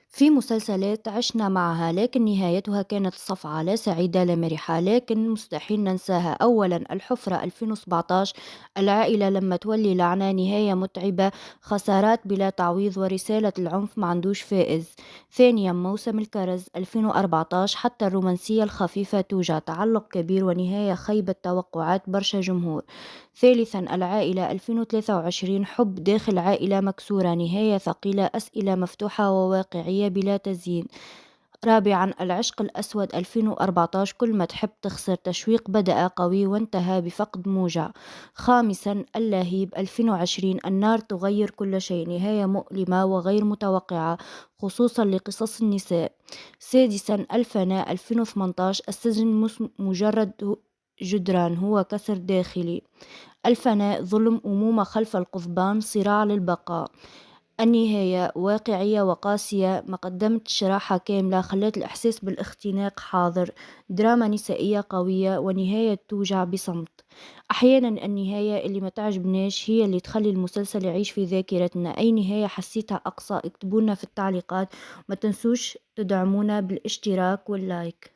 في مسلسلات عشنا معها لكن نهايتها كانت صفعة لا سعيدة لا مرحة، لكن مستحيل ننساها. أولا الحفرة 2017، العائلة لما تولي لعنة، نهاية متعبة، خسارات بلا تعويض ورسالة العنف ما عندوش فائز. ثانيا موسم الكرز 2014، حتى الرومانسية الخفيفة توجع، تعلق كبير ونهاية خيبة توقعات برشا جمهور. ثالثا العائلة 2023، حب داخل عائلة مكسورة، نهاية ثقيلة، أسئلة مفتوحة وواقعية بلا تزيين. رابعا العشق الأسود 2014، كل ما تحب تخسر، تشويق بدأ قوي وانتهى بفقد موجع. خامسا اللهيب 2020، النار تغير كل شيء، نهاية مؤلمة وغير متوقعة خصوصا لقصص النساء. سادسا الفناء 2018، السجن مش مجرد جدران، هو كسر داخلي. الفناء ظلم، أمومة خلف القضبان، صراع للبقاء. النهاية واقعية وقاسية، ما قدمتش راحة كاملة، خلت الإحساس بالاختناق حاضر. دراما نسائية قوية ونهاية توجع بصمت. أحيانا النهاية اللي ما تعجبناش هي اللي تخلي المسلسل يعيش في ذاكرتنا. أي نهاية حسيتها أقصى اكتبولنا في التعليقات، ما تنسوش تدعمونا بالاشتراك واللايك.